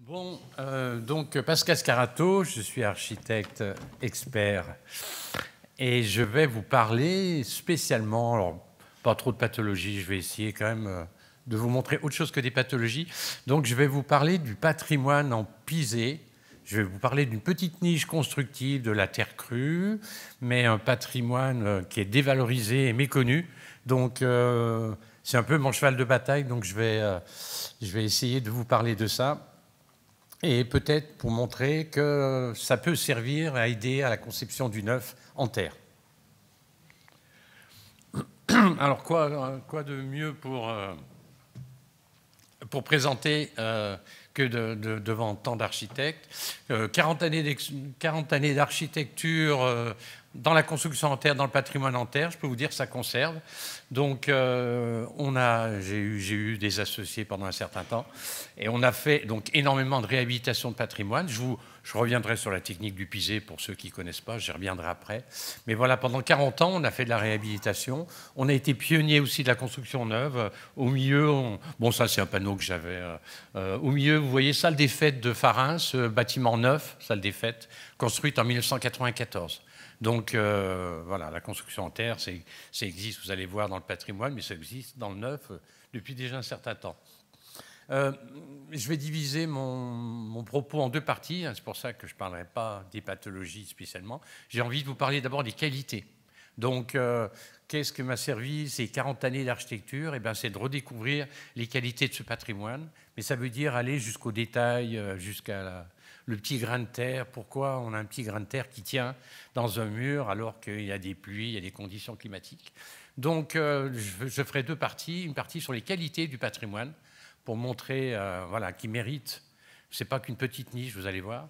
Bon, donc Pascal Scarato, je suis architecte expert et je vais vous parler spécialement, alors pas trop de pathologies, je vais essayer quand même de vous montrer autre chose que des pathologies. Donc je vais vous parler du patrimoine en pisé, je vais vous parler d'une petite niche constructive de la terre crue, mais un patrimoine qui est dévalorisé et méconnu. Donc c'est un peu mon cheval de bataille, donc je vais essayer de vous parler de ça. Et peut-être pour montrer que ça peut servir à aider à la conception du neuf en terre. Alors quoi de mieux pour présenter que devant tant d'architectes. 40 années d'architecture dans la construction en terre, dans le patrimoine en terre, je peux vous dire que ça conserve. Donc j'ai eu des associés pendant un certain temps et on a fait donc énormément de réhabilitation de patrimoine. Je reviendrai sur la technique du pisé pour ceux qui ne connaissent pas, j'y reviendrai après. Mais voilà, pendant 40 ans, on a fait de la réhabilitation. On a été pionnier aussi de la construction neuve. Au milieu, bon ça c'est un panneau que j'avais. Au milieu, vous voyez, salle des fêtes de Farin, ce bâtiment neuf, salle des fêtes, construite en 1994. Donc voilà, la construction en terre, ça existe, vous allez voir dans le patrimoine, mais ça existe dans le neuf depuis déjà un certain temps. Je vais diviser mon propos en deux parties, c'est pour ça que je ne parlerai pas des pathologies spécialement. J'ai envie de vous parler d'abord des qualités. Donc, qu'est-ce que m'a servi ces 40 années d'architecture? Eh bien, c'est de redécouvrir les qualités de ce patrimoine, mais ça veut dire aller jusqu'au détail, jusqu'à le petit grain de terre. Pourquoi on a un petit grain de terre qui tient dans un mur alors qu'il y a des pluies, il y a des conditions climatiques? Donc, je ferai deux parties. Une partie sur les qualités du patrimoine pour montrer voilà, qu'il mérite. Ce n'est pas qu'une petite niche, vous allez voir.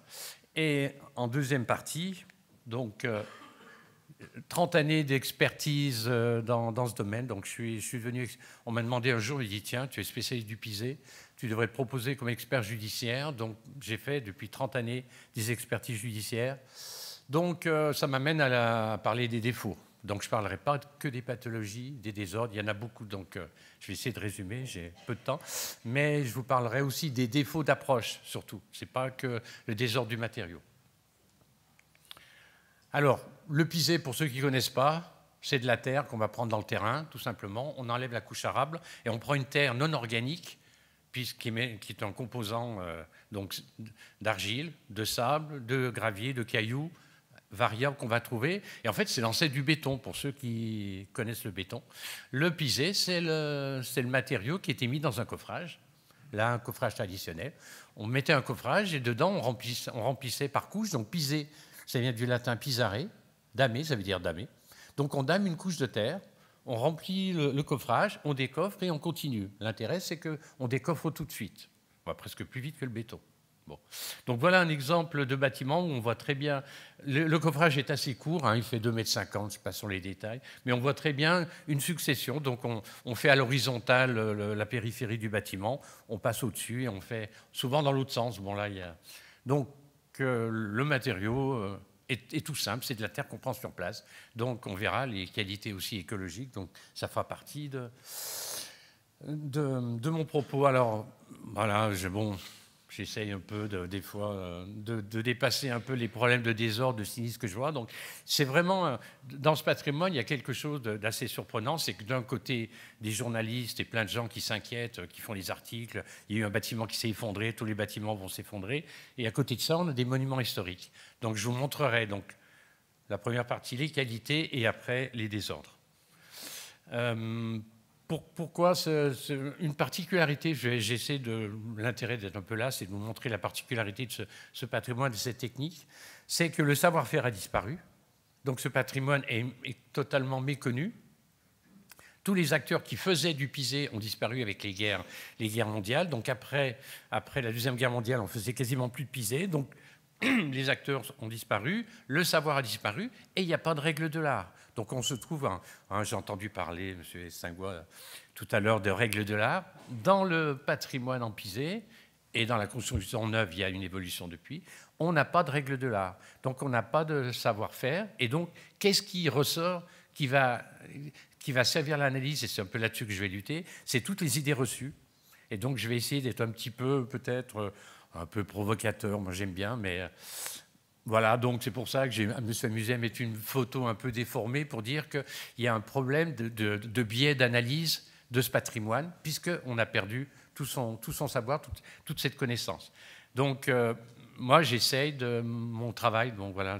Et en deuxième partie, donc 30 années d'expertise dans ce domaine. Donc je suis venu, on m'a demandé un jour, il dit tiens, tu es spécialiste du pisé, tu devrais te proposer comme expert judiciaire. Donc j'ai fait depuis 30 années des expertises judiciaires. Donc ça m'amène à parler des défauts. Donc je ne parlerai pas que des pathologies, des désordres, il y en a beaucoup, donc je vais essayer de résumer, j'ai peu de temps. Mais je vous parlerai aussi des défauts d'approche, surtout. Ce n'est pas que le désordre du matériau. Alors, le pisé, pour ceux qui ne connaissent pas, c'est de la terre qu'on va prendre dans le terrain, tout simplement. On enlève la couche arable et on prend une terre non organique, qui est un composant d'argile, de sable, de gravier, de cailloux, variables qu'on va trouver. Et en fait, c'est l'ancêtre du béton, pour ceux qui connaissent le béton. Le pisé, c'est le matériau qui était mis dans un coffrage. Là, un coffrage traditionnel. On mettait un coffrage et dedans, on remplissait par couches. Donc, pisé, ça vient du latin pisare, damer, ça veut dire damer. Donc, on dame une couche de terre, on remplit le coffrage, on décoffre et on continue. L'intérêt, c'est qu'on décoffre tout de suite. On va presque plus vite que le béton. Bon. Donc voilà un exemple de bâtiment où on voit très bien, le coffrage est assez court, hein, il fait 2,50 m, je passe sur les détails, mais on voit très bien une succession. Donc on fait à l'horizontale la périphérie du bâtiment, on passe au-dessus et on fait souvent dans l'autre sens. Bon, là, donc le matériau est tout simple, c'est de la terre qu'on prend sur place. Donc on verra les qualités aussi écologiques, donc ça fera partie de mon propos. Alors voilà, j'essaye un peu, des fois, de dépasser un peu les problèmes de désordre, de sinistre que je vois. Donc, c'est vraiment, dans ce patrimoine, il y a quelque chose d'assez surprenant. C'est que d'un côté, des journalistes et plein de gens qui s'inquiètent, qui font les articles, il y a eu un bâtiment qui s'est effondré, tous les bâtiments vont s'effondrer. Et à côté de ça, on a des monuments historiques. Donc, je vous montrerai donc, la première partie, les qualités, et après, les désordres. Pourquoi une particularité, j'essaie de l'intérêt d'être un peu là, c'est de vous montrer la particularité de ce patrimoine, de cette technique, c'est que le savoir-faire a disparu. Donc ce patrimoine est totalement méconnu. Tous les acteurs qui faisaient du pisé ont disparu avec les guerres mondiales. Donc après la Deuxième Guerre mondiale, on faisait quasiment plus de pisé. Donc les acteurs ont disparu, le savoir a disparu, et il n'y a pas de règle de l'art. Donc on se trouve, j'ai entendu parler, M. Saint-Gouin, tout à l'heure, de règles de l'art. Dans le patrimoine en pisé, et dans la construction neuve, il y a une évolution depuis, on n'a pas de règle de l'art. Donc on n'a pas de savoir-faire. Et donc, qu'est-ce qui ressort, qui va servir l'analyse, et c'est un peu là-dessus que je vais lutter, c'est toutes les idées reçues. Et donc, je vais essayer d'être un petit peu, peut-être, un peu provocateur, moi j'aime bien, mais voilà, donc c'est pour ça que je me suis amusé à mettre une photo un peu déformée pour dire qu'il y a un problème de biais d'analyse de ce patrimoine, puisqu'on a perdu tout son savoir, toute cette connaissance. Donc, moi, j'essaye de mon travail, donc voilà,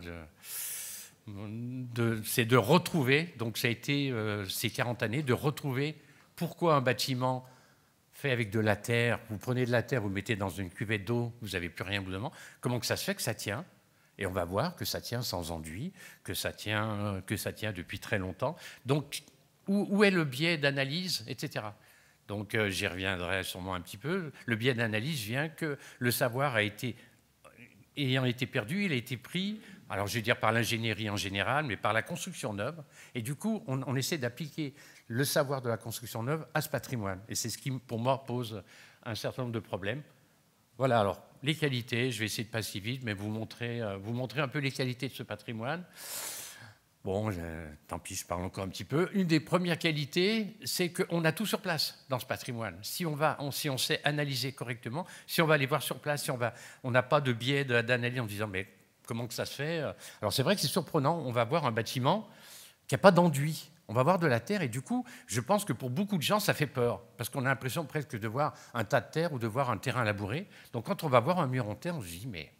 c'est de retrouver, donc ça a été ces 40 années, de retrouver pourquoi un bâtiment fait avec de la terre, vous prenez de la terre, vous mettez dans une cuvette d'eau, vous n'avez plus rien au bout d'un moment, comment que ça se fait que ça tient? Et on va voir que ça tient sans enduit, que ça tient depuis très longtemps. Donc, où est le biais d'analyse, etc. Donc, j'y reviendrai sûrement un petit peu. Le biais d'analyse vient que le savoir ayant été perdu, il a été pris, alors je vais dire par l'ingénierie en général, mais par la construction neuve. Et du coup, on essaie d'appliquer le savoir de la construction neuve à ce patrimoine. Et c'est ce qui, pour moi, pose un certain nombre de problèmes. Voilà, alors, les qualités, je vais essayer de passer vite, mais vous montrer un peu les qualités de ce patrimoine. Bon, tant pis, je parle encore un petit peu. Une des premières qualités, c'est qu'on a tout sur place dans ce patrimoine. Si on sait analyser correctement, si on va aller voir sur place, on n'a pas de biais d'analyse en disant mais comment que ça se fait? Alors c'est vrai que c'est surprenant, on va voir un bâtiment qui n'a pas d'enduit. On va voir de la terre et du coup, je pense que pour beaucoup de gens, ça fait peur parce qu'on a l'impression presque de voir un tas de terre ou de voir un terrain labouré. Donc quand on va voir un mur en terre, on se dit mais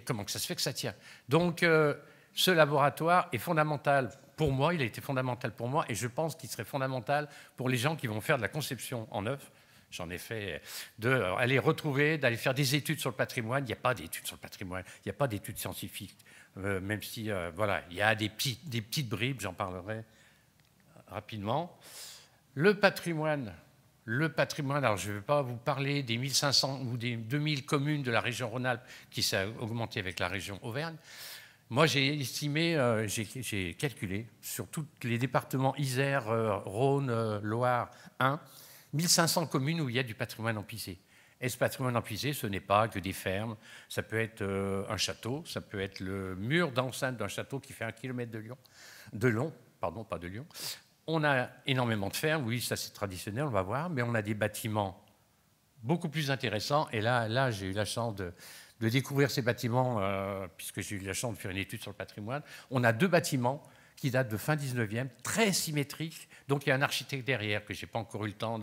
comment que ça se fait que ça tient? Donc ce laboratoire est fondamental pour moi, il a été fondamental pour moi et je pense qu'il serait fondamental pour les gens qui vont faire de la conception en œuvre. J'en ai fait d'aller retrouver, d'aller faire des études sur le patrimoine. Il n'y a pas d'études sur le patrimoine, il n'y a pas d'études scientifiques, même si voilà, il y a des petites bribes, j'en parlerai rapidement. Le patrimoine, alors je ne vais pas vous parler des 1500 ou des 2000 communes de la région Rhône-Alpes qui s'est augmenté avec la région Auvergne. Moi, j'ai estimé, j'ai calculé sur tous les départements Isère, Rhône, Loire 1, 1500 communes où il y a du patrimoine empisé. Et ce patrimoine empisé, ce n'est pas que des fermes, ça peut être un château, ça peut être le mur d'enceinte d'un château qui fait 1 kilomètre de long, pardon, pas de Lyon. On a énormément de fermes, oui, ça c'est traditionnel, on va voir, mais on a des bâtiments beaucoup plus intéressants. Et là j'ai eu la chance de découvrir ces bâtiments, puisque j'ai eu la chance de faire une étude sur le patrimoine. On a 2 bâtiments qui datent de fin 19e, très symétriques. Donc il y a un architecte derrière, que je n'ai pas encore eu le temps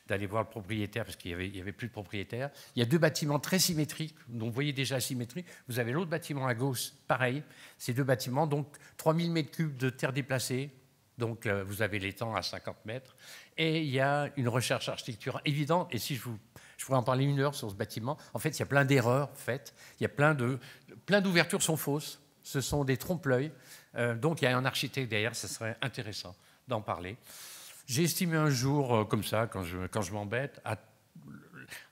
d'aller voir le propriétaire, parce qu'il n'y avait plus de propriétaire. Il y a 2 bâtiments très symétriques, donc vous voyez déjà la symétrie. Vous avez l'autre bâtiment à gauche, pareil. Ces 2 bâtiments, donc 3000 m3 de terre déplacée. Donc vous avez l'étang à 50 mètres. Et il y a une recherche architecturale évidente. Et si je pourrais en parler 1 heure sur ce bâtiment. En fait, il y a plein d'erreurs faites. Il y a plein d'ouvertures sont fausses. Ce sont des trompe-l'œil. Donc, il y a un architecte derrière. Ce serait intéressant d'en parler. J'ai estimé un jour, comme ça, quand je m'embête,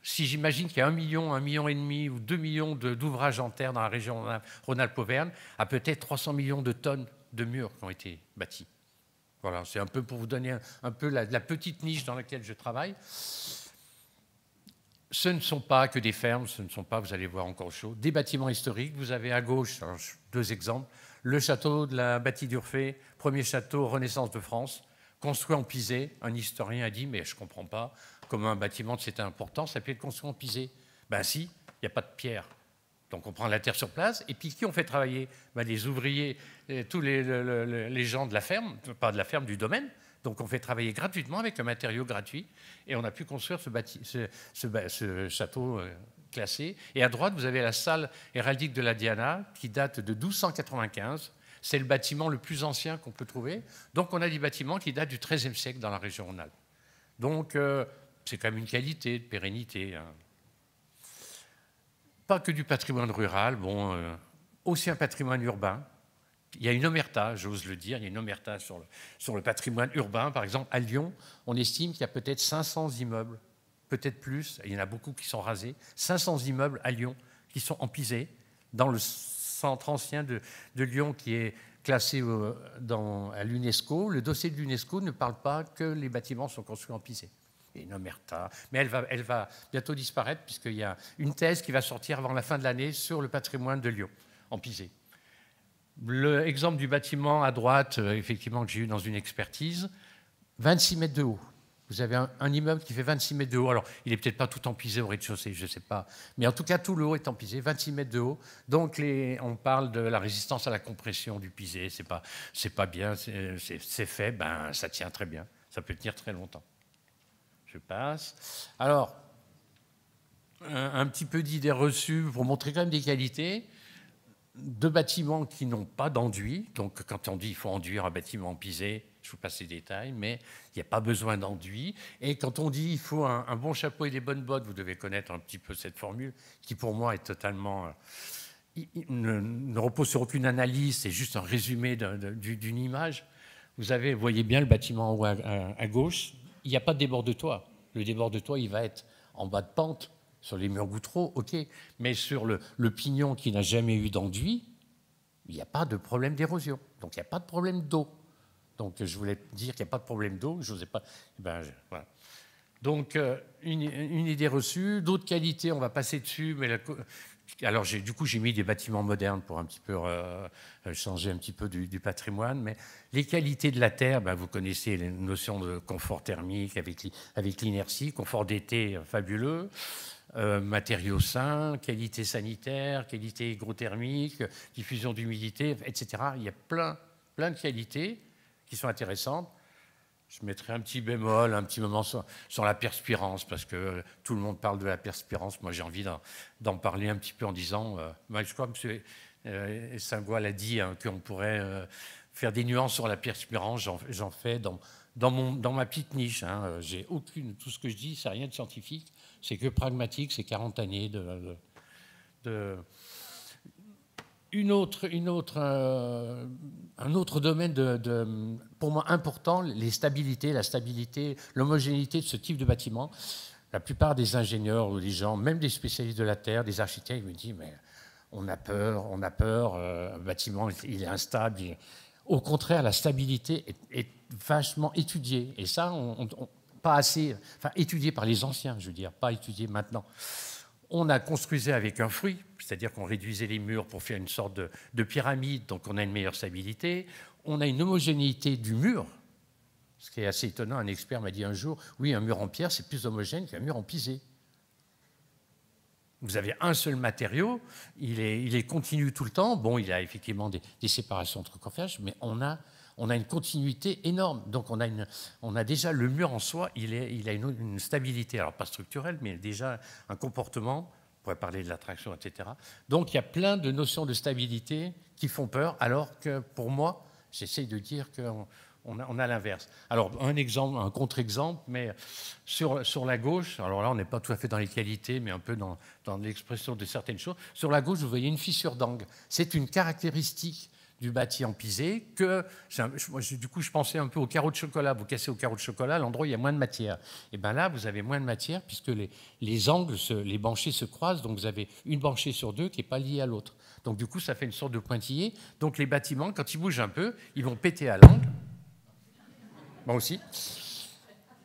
si j'imagine qu'il y a 1 million, 1,5 million ou 2 millions d'ouvrages en terre dans la région Rhône-Alpes-Auvergne, à peut-être 300 millions de tonnes de murs qui ont été bâtis. Voilà, c'est un peu pour vous donner un peu la petite niche dans laquelle je travaille. Ce ne sont pas que des fermes, ce ne sont pas, vous allez voir encore chaud, des bâtiments historiques. Vous avez à gauche, alors, 2 exemples, le château de la Bâtie d'Urfé, premier château Renaissance de France, construit en pisé. Un historien a dit, mais je ne comprends pas comment un bâtiment de cette importance, ça peut être construit en pisé. Ben si, il n'y a pas de pierre. Donc on prend la terre sur place, et puis qui on fait travailler? Ben, les ouvriers, tous les gens de la ferme, pas de la ferme, du domaine. Donc on fait travailler gratuitement avec un matériau gratuit, et on a pu construire ce château classé. Et à droite, vous avez la salle héraldique de la Diana, qui date de 1295. C'est le bâtiment le plus ancien qu'on peut trouver. Donc on a des bâtiments qui datent du XIIIe siècle dans la région Rhône-Alpes. Donc c'est quand même une qualité de pérennité, hein. Pas que du patrimoine rural, aussi un patrimoine urbain. Il y a une omerta, j'ose le dire, il y a une omerta sur le patrimoine urbain. Par exemple, à Lyon, on estime qu'il y a peut-être 500 immeubles, peut-être plus, il y en a beaucoup qui sont rasés, 500 immeubles à Lyon qui sont empisés dans le centre ancien de Lyon qui est classé à l'UNESCO. Le dossier de l'UNESCO ne parle pas que les bâtiments sont construits en pisé. Et une omerta. Mais elle va bientôt disparaître puisqu'il y a une thèse qui va sortir avant la fin de l'année sur le patrimoine de Lyon, en pisé. L'exemple du bâtiment à droite, effectivement, que j'ai eu dans une expertise, 26 mètres de haut. Vous avez un immeuble qui fait 26 mètres de haut. Alors, il n'est peut-être pas tout empisé au rez-de-chaussée, je ne sais pas. Mais en tout cas, tout le haut est empisé, 26 mètres de haut. Donc, on parle de la résistance à la compression du pisé. C'est pas bien, c'est fait, ben, ça tient très bien. Ça peut tenir très longtemps. Je passe. Alors, un petit peu d'idées reçues pour montrer quand même des qualités de bâtiments qui n'ont pas d'enduit. Donc, quand on dit qu'il faut enduire un bâtiment pisé, je vous passe les détails, mais il n'y a pas besoin d'enduit. Et quand on dit qu'il faut un bon chapeau et des bonnes bottes, vous devez connaître un petit peu cette formule, qui pour moi est totalement... ne repose sur aucune analyse, c'est juste un résumé d'une image. Vous voyez bien le bâtiment en haut à gauche, il n'y a pas de débord de toit. Le débord de toit, il va être en bas de pente, sur les murs gouttereaux, ok, mais sur le pignon qui n'a jamais eu d'enduit, il n'y a pas de problème d'érosion, donc il n'y a pas de problème d'eau. Donc je voulais dire qu'il n'y a pas de problème d'eau, je n'osais pas... Voilà. Donc une idée reçue, d'autres qualités, on va passer dessus, mais alors du coup j'ai mis des bâtiments modernes pour un petit peu changer un petit peu du patrimoine, mais les qualités de la terre, vous connaissez les notions de confort thermique avec l'inertie, confort d'été fabuleux, matériaux sains, qualité sanitaire, qualité hygrothermique, diffusion d'humidité, etc. Il y a plein de qualités qui sont intéressantes. Je mettrai un petit bémol, un petit moment sur la perspirance, parce que tout le monde parle de la perspirance. Moi, j'ai envie d'en parler un petit peu en disant, je crois que M. Saint-Gouin l'a dit, qu'on pourrait faire des nuances sur la perspirance. J'en fais dans ma petite niche. J'ai aucune, tout ce que je dis, c'est rien de scientifique, c'est que pragmatique, c'est 40 années un autre domaine pour moi important, la stabilité, l'homogénéité de ce type de bâtiment. La plupart des ingénieurs ou des gens, même des spécialistes de la terre, des architectes, me disent mais on a peur, un bâtiment il est instable. Au contraire, la stabilité est vachement étudiée, et ça, pas assez, étudiée par les anciens, je veux dire, pas étudiée maintenant. On a construisé avec un fruit, c'est-à-dire qu'on réduisait les murs pour faire une sorte de pyramide, donc on a une meilleure stabilité. On a une homogénéité du mur, ce qui est assez étonnant. Un expert m'a dit un jour, oui, un mur en pierre, c'est plus homogène qu'un mur en pisé. Vous avez un seul matériau, il est continu tout le temps. Bon, il a effectivement des séparations entre coffrages, mais on a une continuité énorme. Donc on a déjà le mur en soi, il a une stabilité, alors pas structurelle, mais déjà un comportement, on pourrait parler de l'attraction, etc. Donc il y a plein de notions de stabilité qui font peur, alors que pour moi, j'essaye de dire qu'on a l'inverse. Alors un exemple, un contre-exemple, mais sur la gauche, alors là on n'est pas tout à fait dans les qualités, mais un peu dans l'expression de certaines choses. Sur la gauche, vous voyez une fissure d'angle. C'est une caractéristique du bâti en pisé, du coup, je pensais un peu au carreau de chocolat. Vous cassez au carreau de chocolat, à l'endroit où il y a moins de matière. Et bien là, vous avez moins de matière puisque les angles, les banchets se croisent. Donc vous avez une banchée sur deux qui n'est pas liée à l'autre. Donc du coup, ça fait une sorte de pointillé. Donc les bâtiments, quand ils bougent un peu, ils vont péter à l'angle. Moi aussi.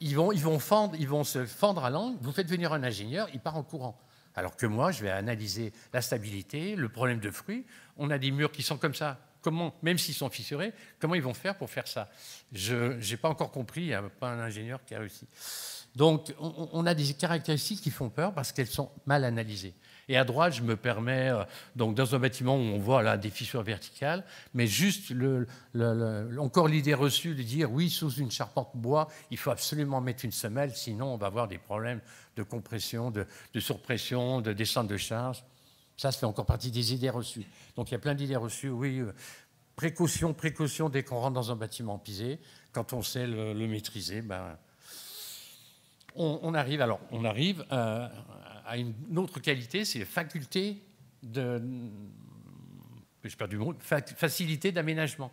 Ils vont se fendre à l'angle. Vous faites venir un ingénieur, il part en courant. Alors que moi, je vais analyser la stabilité, le problème de fruit. On a des murs qui sont comme ça. Même s'ils sont fissurés, comment ils vont faire pour faire ça? Je n'ai pas encore compris, il n'y a pas un ingénieur qui a réussi. Donc, on a des caractéristiques qui font peur parce qu'elles sont mal analysées. Et à droite, je me permets, donc dans un bâtiment où on voit là des fissures verticales, mais juste encore l'idée reçue de dire oui, sous une charpente bois, il faut absolument mettre une semelle, sinon on va avoir des problèmes de compression, de surpression, de descente de charge. Ça fait encore partie des idées reçues. Donc il y a plein d'idées reçues. Oui, précaution, dès qu'on rentre dans un bâtiment pisé, quand on sait le maîtriser, on arrive à une autre qualité, c'est la faculté facilité d'aménagement.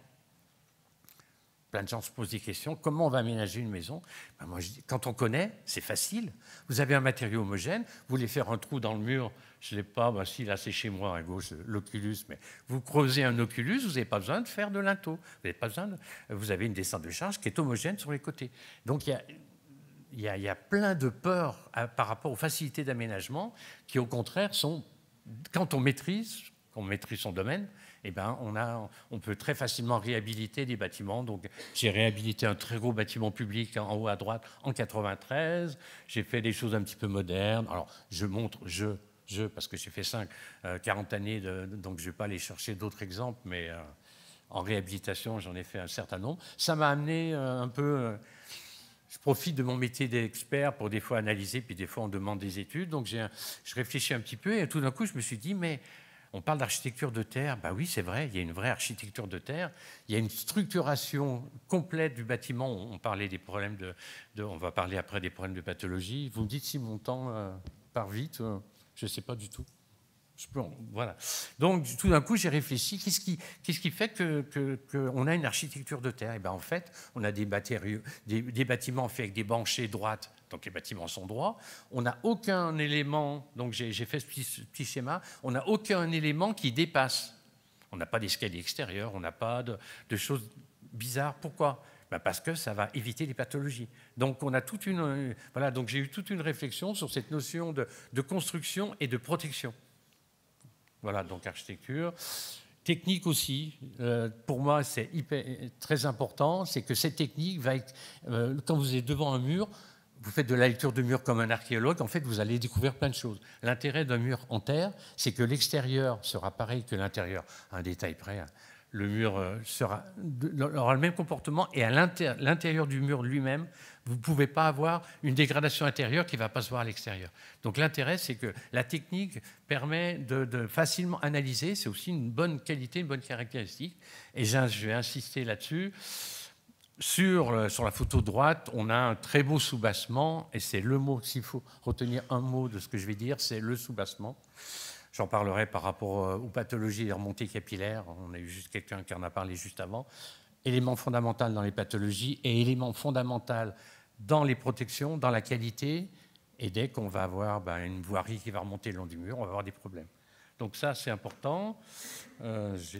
Plein de gens se posent des questions. Comment on va aménager une maison? Moi, je dis, quand on connaît, c'est facile. Vous avez un matériau homogène, vous voulez faire un trou dans le mur, je ne l'ai pas, si là c'est chez moi à gauche, l'oculus, mais vous creusez un oculus, vous n'avez pas besoin de faire de linteau. Vous avez une descente de charge qui est homogène sur les côtés. Donc il y a plein de peurs par rapport aux facilités d'aménagement qui, au contraire, sont, quand on maîtrise son domaine, eh ben, on peut très facilement réhabiliter des bâtiments. Donc, j'ai réhabilité un très gros bâtiment public en haut à droite en 93. J'ai fait des choses un petit peu modernes. Alors, je montre, parce que j'ai fait 40 années, donc je ne vais pas aller chercher d'autres exemples, mais en réhabilitation, j'en ai fait un certain nombre. Ça m'a amené un peu... je profite de mon métier d'expert pour des fois analyser, puis des fois on demande des études. Donc je réfléchis un petit peu et tout d'un coup je me suis dit, mais on parle d'architecture de terre. Ben oui, c'est vrai, il y a une vraie architecture de terre. Il y a une structuration complète du bâtiment. On parlait des problèmes on va parler après des problèmes de pathologie. Vous me dites si mon temps part vite, je ne sais pas du tout. Voilà. Donc, tout d'un coup, j'ai réfléchi, qu'est-ce qui fait qu'on a une architecture de terre? Et ben, en fait, on a des bâtiments faits avec des banchées droites, donc les bâtiments sont droits. On n'a aucun élément, donc j'ai fait ce petit schéma, on n'a aucun élément qui dépasse. On n'a pas d'escalier extérieur, on n'a pas de choses bizarres. Pourquoi? Ben parce que ça va éviter les pathologies. Donc, on a voilà, donc j'ai eu toute une réflexion sur cette notion de construction et de protection. Voilà, donc architecture. Technique aussi, pour moi, c'est très important, c'est que cette technique va être, quand vous êtes devant un mur, vous faites de la lecture de mur comme un archéologue, en fait, vous allez découvrir plein de choses. L'intérêt d'un mur en terre, c'est que l'extérieur sera pareil que l'intérieur. Un détail près, hein. Le mur aura le même comportement et à l'intérieur du mur lui-même, vous ne pouvez pas avoir une dégradation intérieure qui ne va pas se voir à l'extérieur. Donc l'intérêt, c'est que la technique permet de facilement analyser. C'est aussi une bonne qualité, une bonne caractéristique. Et je vais insister là-dessus. Sur la photo de droite, on a un très beau soubassement. Et c'est le mot, s'il faut retenir un mot de ce que je vais dire, c'est le soubassement. J'en parlerai par rapport aux pathologies et remontées capillaires. On a eu juste quelqu'un qui en a parlé juste avant. Élément fondamental dans les pathologies et élément fondamental dans les protections, dans la qualité. Et dès qu'on va avoir une voirie qui va remonter le long du mur, on va avoir des problèmes. Donc ça, c'est important. Je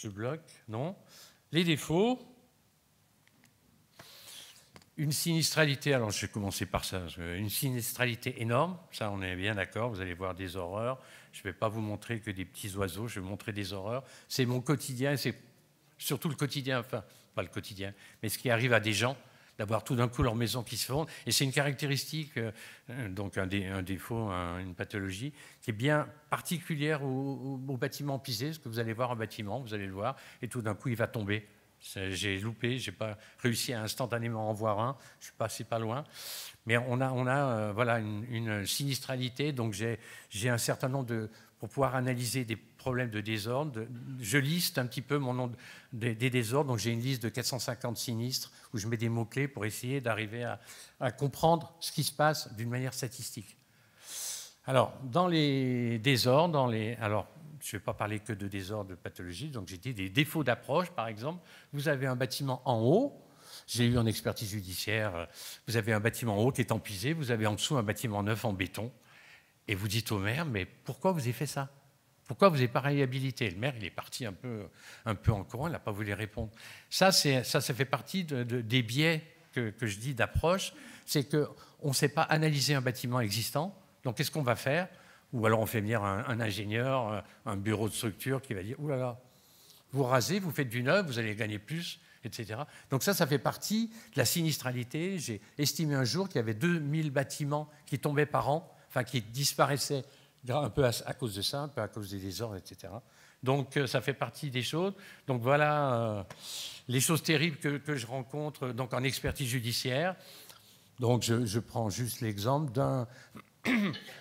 bloque, non. Les défauts. Une sinistralité, alors je vais commencer par ça, une sinistralité énorme, ça on est bien d'accord, vous allez voir des horreurs. Je ne vais pas vous montrer que des petits oiseaux, je vais vous montrer des horreurs. C'est mon quotidien, c'est surtout le quotidien, enfin pas le quotidien, mais ce qui arrive à des gens, d'avoir tout d'un coup leur maison qui se fondre. Et c'est une caractéristique, donc un défaut, une pathologie, qui est bien particulière au bâtiment pisé, parce que vous allez voir un bâtiment, vous allez le voir, et tout d'un coup il va tomber. J'ai loupé, je n'ai pas réussi à instantanément en voir un, je suis passé pas loin. Mais on a voilà, une sinistralité, donc j'ai un certain nombre pour pouvoir analyser des problèmes de désordre. Je liste un petit peu mon nom des désordres, donc j'ai une liste de 450 sinistres où je mets des mots-clés pour essayer d'arriver à comprendre ce qui se passe d'une manière statistique. Alors, dans les désordres, alors, je ne vais pas parler que de désordres de pathologie, donc j'ai dit des défauts d'approche, par exemple. Vous avez un bâtiment en haut, j'ai eu en expertise judiciaire, vous avez un bâtiment en haut qui est empisé, vous avez en dessous un bâtiment neuf en béton, et vous dites au maire, mais pourquoi vous avez fait ça? Pourquoi vous n'avez pas réhabilité? Le maire, il est parti un peu en courant, il n'a pas voulu répondre. Ça fait partie des biais que je dis d'approche, c'est qu'on ne sait pas analyser un bâtiment existant, donc qu'est-ce qu'on va faire? Ou alors on fait venir un ingénieur, un bureau de structure qui va dire « Ouh là là, vous rasez, vous faites du neuf, vous allez gagner plus, etc. » Donc ça fait partie de la sinistralité. J'ai estimé un jour qu'il y avait 2000 bâtiments qui tombaient par an, enfin qui disparaissaient un peu à cause de ça, un peu à cause des désordres, etc. Donc ça fait partie des choses. Donc voilà les choses terribles que je rencontre donc, en expertise judiciaire. Donc je prends juste l'exemple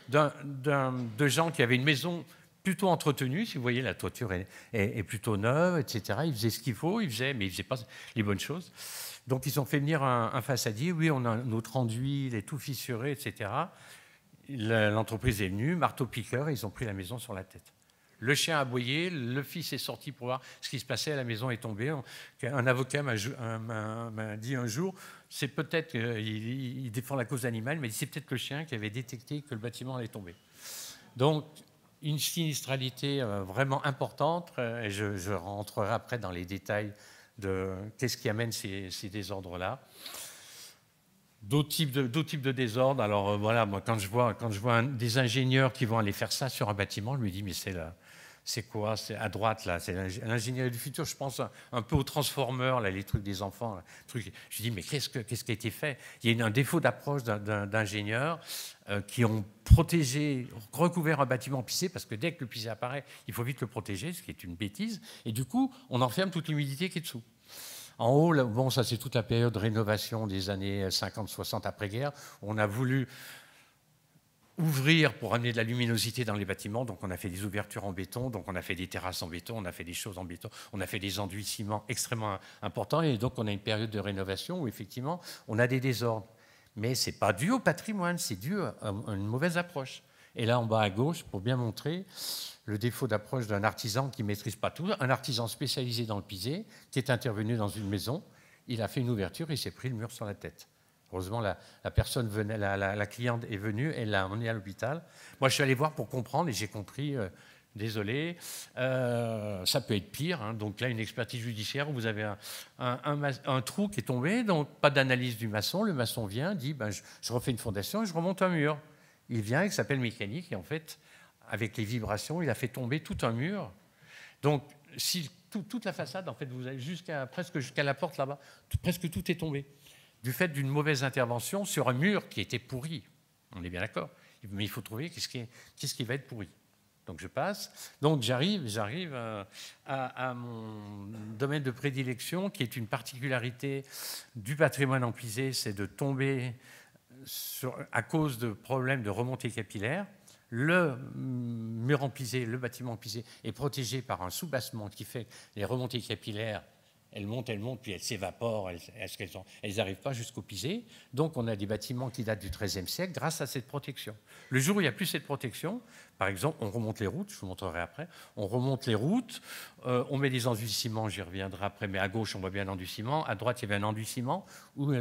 de gens qui avaient une maison plutôt entretenue. Si vous voyez, la toiture est plutôt neuve, etc. Ils faisaient ce qu'il faut, mais ils ne faisaient pas les bonnes choses. Donc ils ont fait venir un façadier. Oui, on a notre enduit, il est tout fissuré, etc. L'entreprise est venue, marteau-piqueur, et ils ont pris la maison sur la tête. Le chien a aboyé, le fils est sorti pour voir ce qui se passait, la maison est tombée. Un avocat m'a dit un jour, c'est peut-être, il défend la cause animale, mais c'est peut-être le chien qui avait détecté que le bâtiment allait tomber. Donc, une sinistralité vraiment importante, et je rentrerai après dans les détails de qu'est-ce qui amène ces désordres-là. D'autres types de désordres. Alors voilà, moi quand je vois des ingénieurs qui vont aller faire ça sur un bâtiment, je me dis mais c'est C'est quoi? C'est à droite, là, c'est l'ingénierie du futur. Je pense un peu aux Transformers, là, les trucs des enfants. Là, trucs. Je dis, mais qu'est-ce qui a été fait? Il y a un défaut d'approche d'ingénieurs qui ont protégé, recouvert un bâtiment pisé, parce que dès que le pisé apparaît, il faut vite le protéger, ce qui est une bêtise. Et du coup, on enferme toute l'humidité qui est dessous. En haut, là, bon, ça c'est toute la période de rénovation des années 50-60 après-guerre. On a voulu ouvrir pour amener de la luminosité dans les bâtiments. Donc on a fait des ouvertures en béton, donc on a fait des terrasses en béton, on a fait des choses en béton, on a fait des enduits de ciment extrêmement importants. Et donc on a une période de rénovation où effectivement on a des désordres. Mais ce n'est pas dû au patrimoine, c'est dû à une mauvaise approche. Et là en bas à gauche, pour bien montrer le défaut d'approche d'un artisan qui ne maîtrise pas tout, un artisan spécialisé dans le pisé, qui est intervenu dans une maison, il a fait une ouverture, il s'est pris le mur sur la tête. Heureusement, la personne venait, la cliente est venue, elle l'a emmenée à l'hôpital. Moi, je suis allé voir pour comprendre et j'ai compris, désolé, ça peut être pire. Hein. Donc là, une expertise judiciaire où vous avez un trou qui est tombé, donc pas d'analyse du maçon. Le maçon vient, dit je refais une fondation et je remonte un mur. Il vient, il s'appelle mécanique et en fait, avec les vibrations, il a fait tomber tout un mur. Donc, si toute la façade, en fait, vous avez presque jusqu'à la porte là-bas, presque tout est tombé. Du fait d'une mauvaise intervention sur un mur qui était pourri. On est bien d'accord. Mais il faut trouver qu'est-ce qui va être pourri. Donc je passe. Donc j'arrive à mon domaine de prédilection, qui est une particularité du patrimoine en pisé, c'est de tomber à cause de problèmes de remontée capillaire. Le mur en pisé, le bâtiment en pisé est protégé par un soubassement qui fait que les remontées capillaires, elles montent, puis elles s'évaporent, elles n'arrivent pas jusqu'au pisé. Donc on a des bâtiments qui datent du XIIIe siècle grâce à cette protection. Le jour où il n'y a plus cette protection, par exemple, on remonte les routes, je vous montrerai après, on remonte les routes, on met des enduits de ciment, j'y reviendrai après, mais à gauche on voit bien un enduit de ciment, à droite il y avait un enduit de ciment où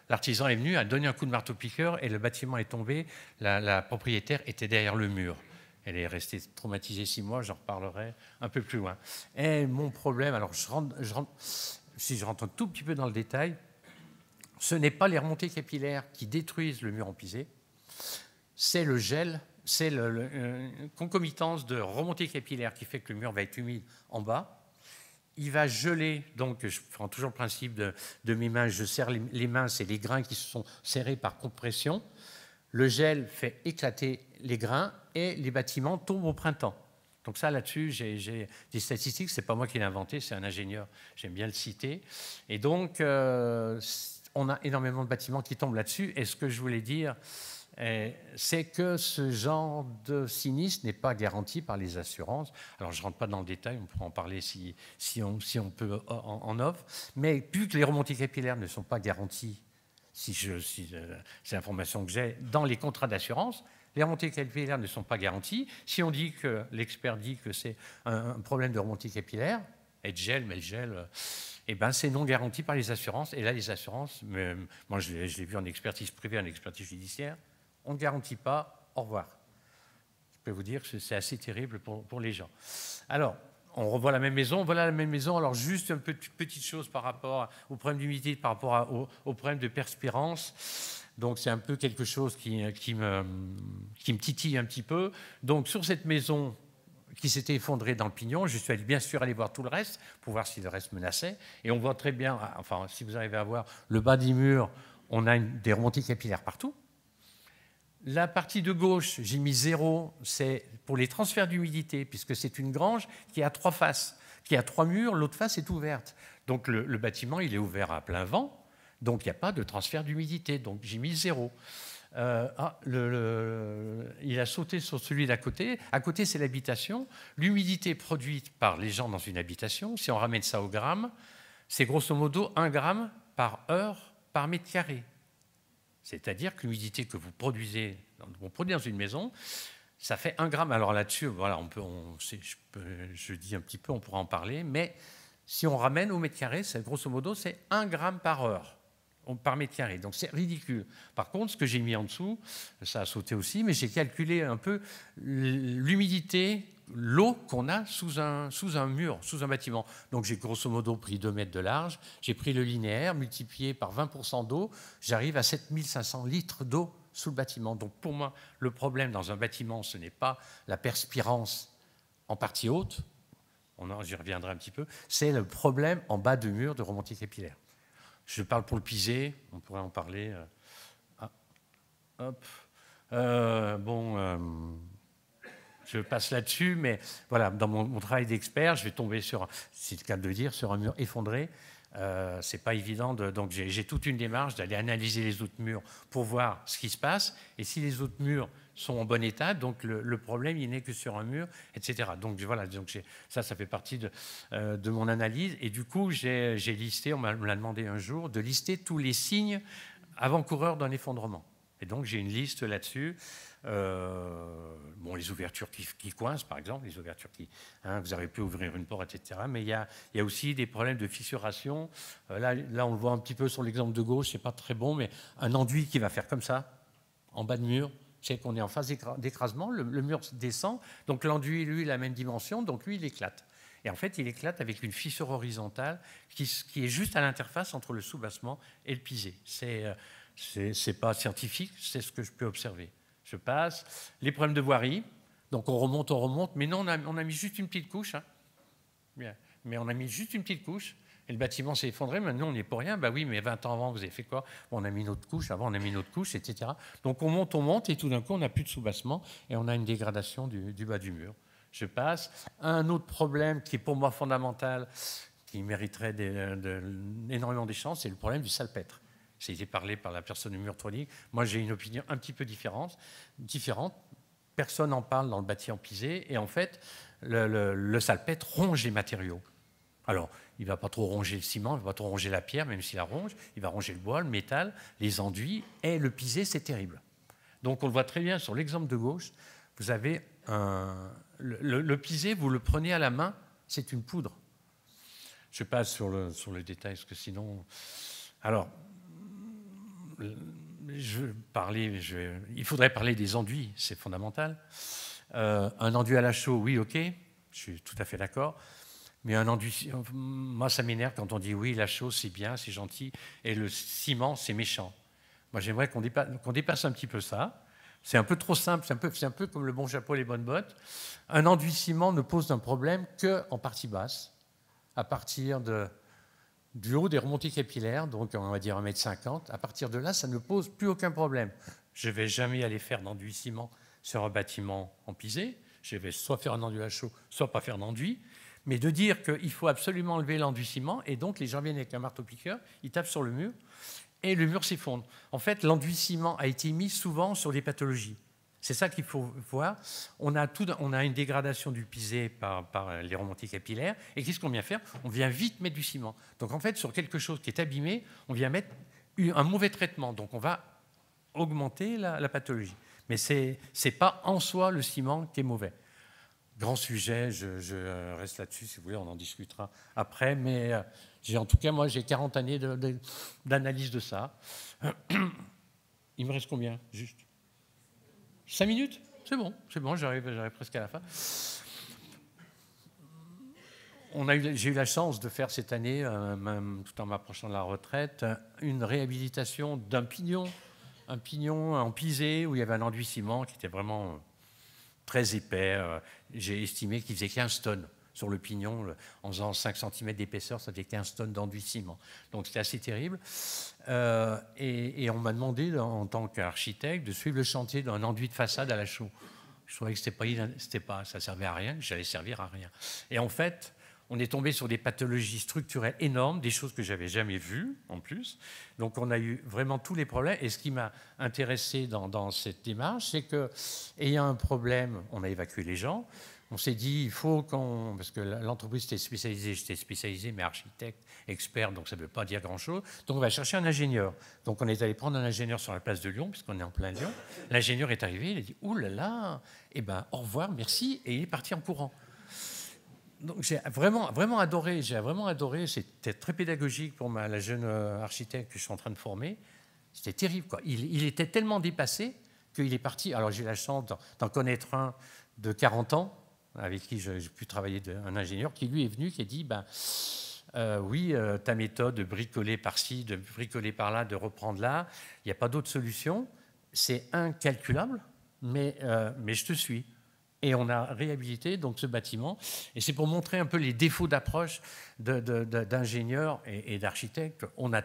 l'artisan est venu, a donné un coup de marteau-piqueur et le bâtiment est tombé, la propriétaire était derrière le mur. Elle est restée traumatisée 6 mois, j'en reparlerai un peu plus loin. Et mon problème, alors si je rentre un tout petit peu dans le détail, ce n'est pas les remontées capillaires qui détruisent le mur en pisé, c'est le gel, c'est la concomitance de remontées capillaires qui fait que le mur va être humide en bas. Il va geler, donc je prends toujours le principe de mes mains, je serre les mains, c'est les grains qui se sont serrés par compression. Le gel fait éclater les grains et les bâtiments tombent au printemps. Donc ça, là-dessus, j'ai des statistiques. Ce n'est pas moi qui l'ai inventé, c'est un ingénieur. J'aime bien le citer. Et donc, on a énormément de bâtiments qui tombent là-dessus. Et ce que je voulais dire, c'est que ce genre de sinistre n'est pas garanti par les assurances. Alors, je ne rentre pas dans le détail, on pourra en parler si on peut en off. Mais vu que les remontées capillaires ne sont pas garanties, c'est l'information que j'ai, dans les contrats d'assurance, les remontées capillaires ne sont pas garanties. Si on dit que l'expert dit que c'est un problème de remontée capillaire, et de gel, mais le gel, c'est non garanti par les assurances. Et là, les assurances, moi je l'ai vu en expertise privée, en expertise judiciaire, on ne garantit pas, au revoir. Je peux vous dire que c'est assez terrible pour les gens. Alors, on revoit la même maison, voilà la même maison. Alors juste une petite chose par rapport au problème d'humidité, par rapport au problème de perspirance. Donc c'est un peu quelque chose qui me titille un petit peu. Donc sur cette maison qui s'était effondrée dans le pignon, je suis bien sûr allé voir tout le reste pour voir si le reste menaçait. Et on voit très bien, enfin si vous arrivez à voir le bas du mur, on a des remontées capillaires partout. La partie de gauche, j'ai mis 0, c'est pour les transferts d'humidité, puisque c'est une grange qui a 3 faces, qui a 3 murs, l'autre face est ouverte. Donc le bâtiment, il est ouvert à plein vent, donc il n'y a pas de transfert d'humidité, donc j'ai mis 0. Il a sauté sur celui d'à côté. À côté, c'est l'habitation. L'humidité produite par les gens dans une habitation, si on ramène ça au gramme, c'est grosso modo 1 gramme par heure par mètre carré. C'est-à-dire que l'humidité que vous produisez dans une maison, ça fait 1 gramme. Alors là-dessus, voilà, je dis un petit peu, on pourra en parler, mais si on ramène au mètre carré, grosso modo, c'est 1 gramme par heure, par mètre carré. Donc c'est ridicule. Par contre, ce que j'ai mis en dessous, ça a sauté aussi, mais j'ai calculé un peu l'humidité, l'eau qu'on a sous un mur, sous un bâtiment. Donc j'ai grosso modo pris 2 mètres de large, j'ai pris le linéaire, multiplié par 20% d'eau, j'arrive à 7500 litres d'eau sous le bâtiment. Donc pour moi, le problème dans un bâtiment, ce n'est pas la perspirance en partie haute, j'y reviendrai un petit peu, c'est le problème en bas de mur de remontée capillaire. Je parle pour le pisé, on pourrait en parler. Hop. Je passe là-dessus, mais voilà, dans mon travail d'expert, je vais tomber sur, c'est le cas de le dire, sur un mur effondré. C'est pas évident, donc j'ai toute une démarche d'aller analyser les autres murs pour voir ce qui se passe. Et si les autres murs sont en bon état, donc le problème, il n'est que sur un mur, etc. Donc voilà, ça fait partie de mon analyse. Et du coup, j'ai listé, on me l'a demandé un jour, de lister tous les signes avant-coureurs d'un effondrement. Et donc j'ai une liste là-dessus. Les ouvertures qui coincent, par exemple, les ouvertures vous avez pu ouvrir une porte, etc. Mais il y a aussi des problèmes de fissuration. Là, on le voit un petit peu sur l'exemple de gauche, c'est pas très bon, mais un enduit qui va faire comme ça, en bas de mur, c'est qu'on est en phase d'écrasement, le mur descend, donc l'enduit, lui, la même dimension, donc lui, il éclate. Et en fait, il éclate avec une fissure horizontale qui est juste à l'interface entre le soubassement et le pisé. C'est pas scientifique, c'est ce que je peux observer. Je passe. Les problèmes de voirie. Donc on remonte. Mais non, on a mis juste une petite couche. Hein. Bien. Mais on a mis juste une petite couche. Et le bâtiment s'est effondré. Maintenant, on n'y est pour rien. Bah oui, mais 20 ans avant, vous avez fait quoi? On a mis une autre couche. Avant, on a mis une autre couche, etc. Donc on monte. Et tout d'un coup, on n'a plus de soubassement. Et on a une dégradation du bas du mur. Je passe. Un autre problème qui est pour moi fondamental, qui mériterait énormément d'échanges, c'est le problème du salpêtre. Ça a été parlé par la personne du mur tronique. Moi, j'ai une opinion un petit peu différente. Personne n'en parle dans le bâti en pisé. Et en fait, le salpêtre ronge les matériaux. Alors, il ne va pas trop ronger le ciment, il ne va pas trop ronger la pierre, même s'il la ronge. Il va ronger le bois, le métal, les enduits. Et le pisé, c'est terrible. Donc, on le voit très bien sur l'exemple de gauche. Vous avez le pisé, vous le prenez à la main, c'est une poudre. Je passe sur le détail, parce que sinon... Alors... il faudrait parler des enduits, c'est fondamental. Un enduit à la chaux, oui, ok, je suis tout à fait d'accord. Mais un enduit, moi, ça m'énerve quand on dit oui, la chaux, c'est bien, c'est gentil, et le ciment, c'est méchant. Moi, j'aimerais qu'on dépasse un petit peu ça. C'est un peu trop simple, c'est un peu comme le bon chapeau et les bonnes bottes. Un enduit ciment ne pose un problème qu'en partie basse, à partir du haut des remontées capillaires, donc on va dire 1,50 m. À partir de là, ça ne pose plus aucun problème. Je ne vais jamais aller faire d'enduit ciment sur un bâtiment en pisé. Je vais soit faire un enduit à chaud, soit pas faire d'enduit. Mais de dire qu'il faut absolument enlever l'enduit ciment, et donc les gens viennent avec un marteau-piqueur, ils tapent sur le mur, et le mur s'effondre. En fait, l'enduit ciment a été mis souvent sur des pathologies. C'est ça qu'il faut voir. On a une dégradation du pisé par les remontées capillaires. Et qu'est-ce qu'on vient faire? On vient vite mettre du ciment. Donc en fait, sur quelque chose qui est abîmé, on vient mettre un mauvais traitement. Donc on va augmenter la pathologie. Mais ce n'est pas en soi le ciment qui est mauvais. Grand sujet, je reste là-dessus, si vous voulez, on en discutera après. Mais en tout cas, moi, j'ai 40 années d'analyse de ça. Il me reste combien, juste 5 minutes? C'est bon, j'arrive presque à la fin. J'ai eu la chance de faire cette année, même tout en m'approchant de la retraite, une réhabilitation d'un pignon, un pignon en pisé où il y avait un enduit ciment qui était vraiment très épais. J'ai estimé qu'il faisait 15 tonnes sur le pignon. En faisant 5 cm d'épaisseur, ça faisait 15 tonnes d'enduit ciment. Donc c'était assez terrible. Et on m'a demandé, en tant qu'architecte, de suivre le chantier d'un enduit de façade à la chaux. Je trouvais que ça servait à rien, que j'allais servir à rien. Et en fait, on est tombé sur des pathologies structurelles énormes, des choses que j'avais jamais vues en plus. Donc on a eu vraiment tous les problèmes. Et ce qui m'a intéressé dans cette démarche, c'est qu'ayant un problème, on a évacué les gens. On s'est dit, il faut parce que l'entreprise était spécialisée, j'étais spécialisé, mais architecte, expert, donc ça ne veut pas dire grand-chose. Donc on va chercher un ingénieur. Donc on est allé prendre un ingénieur sur la place de Lyon, puisqu'on est en plein Lyon. L'ingénieur est arrivé, il a dit, ouh là là, eh ben, au revoir, merci, et il est parti en courant. Donc j'ai vraiment adoré, c'était très pédagogique pour la jeune architecte que je suis en train de former. C'était terrible, quoi. Il était tellement dépassé qu'il est parti. Alors j'ai eu la chance d'en connaître un de 40 ans, avec qui j'ai pu travailler, un ingénieur, qui lui est venu, qui a dit, oui, ta méthode de bricoler par-ci, de bricoler par-là, de reprendre là, il n'y a pas d'autre solution. C'est incalculable, mais je te suis. Et on a réhabilité donc ce bâtiment. Et c'est pour montrer un peu les défauts d'approche d'ingénieurs et d'architectes. On a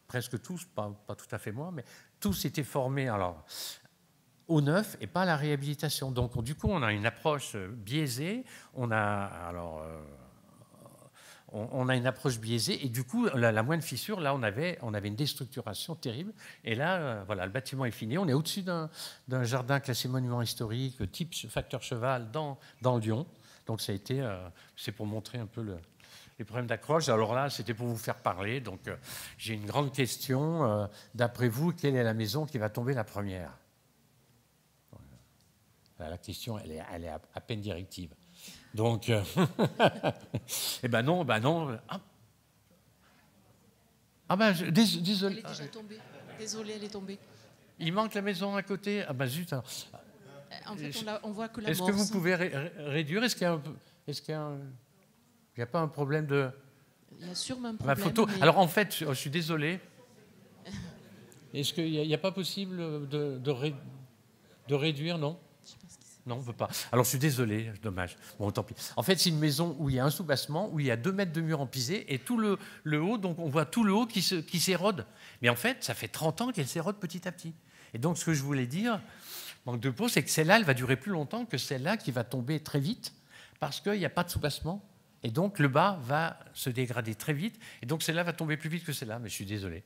presque tous, pas tout à fait moi, mais tous été formés alors, au neuf et pas à la réhabilitation. Donc du coup, on a une approche biaisée. On a une approche biaisée et du coup, la moindre fissure, là, on avait une déstructuration terrible. Et là, voilà, le bâtiment est fini. On est au-dessus d'un jardin classé monument historique, type facteur cheval, dans Lyon. Donc ça a été, c'est pour montrer un peu les problèmes d'accroche. Alors là, c'était pour vous faire parler. Donc j'ai une grande question. D'après vous, quelle est la maison qui va tomber la première? La question, elle est à peine directive. Donc, eh ben non, désolé. Elle est déjà tombée. Désolée, elle est tombée. Il manque la maison à côté. Ah ben zut. Alors. En fait, on voit que la Est-ce que vous pouvez réduire? Est-ce qu'il y a pas un problème de... Il y a sûrement un problème. Ma photo. Mais... Alors en fait, je suis désolé. Est-ce qu'il n'y a pas possible de réduire, non? Non, on ne peut pas. Alors, je suis désolé, dommage. Bon, tant pis. En fait, c'est une maison où il y a un soubassement, où il y a 2 mètres de mur en pisé, et tout le haut, donc on voit tout le haut qui s'érode. Mais en fait, ça fait 30 ans qu'elle s'érode petit à petit. Et donc, ce que je voulais dire, manque de peau, c'est que celle-là, elle va durer plus longtemps que celle-là qui va tomber très vite, parce qu'il n'y a pas de soubassement. Et donc, le bas va se dégrader très vite. Et donc, celle-là va tomber plus vite que celle-là. Mais je suis désolé.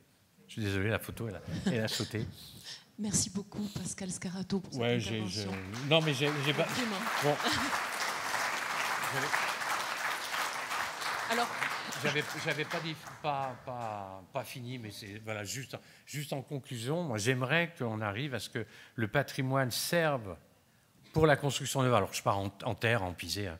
Je suis désolé, la photo, elle a sauté. Merci beaucoup, Pascal Scarato, pour cette intervention. Non, mais j'ai pas... Bon. Alors... J'avais pas dit pas fini, mais c'est voilà, juste en conclusion, moi j'aimerais qu'on arrive à ce que le patrimoine serve pour la construction neuve. Alors je pars en terre, en pisé, hein,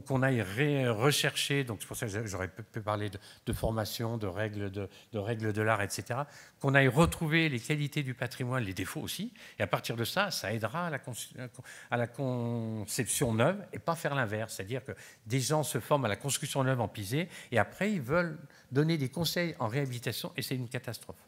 qu'on aille rechercher, donc c'est pour ça que j'aurais pu parler de formation, de règles de l'art, etc., qu'on aille retrouver les qualités du patrimoine, les défauts aussi, et à partir de ça, ça aidera à la conception neuve, et pas faire l'inverse, c'est-à-dire que des gens se forment à la construction neuve en pisé, et après ils veulent donner des conseils en réhabilitation, et c'est une catastrophe.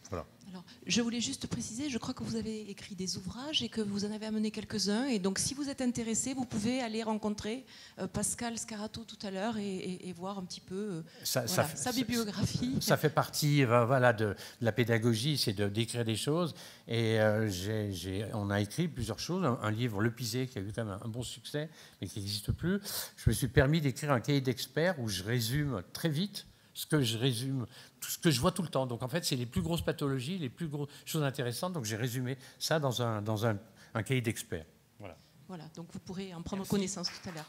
Voilà. Alors, je voulais juste préciser, je crois que vous avez écrit des ouvrages et que vous en avez amené quelques-uns. Et donc, si vous êtes intéressé, vous pouvez aller rencontrer Pascal Scarato tout à l'heure et voir un petit peu sa bibliographie. Ça fait partie de la pédagogie, c'est d'écrire des choses. Et on a écrit plusieurs choses. Un livre, Le Pisé, qui a eu quand même un bon succès, mais qui n'existe plus. Je me suis permis d'écrire un cahier d'experts où je résume très vite tout ce que je vois tout le temps. Donc en fait, c'est les plus grosses pathologies, les plus grosses choses intéressantes. Donc j'ai résumé ça dans un cahier d'experts. Voilà. Voilà, donc vous pourrez en prendre connaissance tout à l'heure.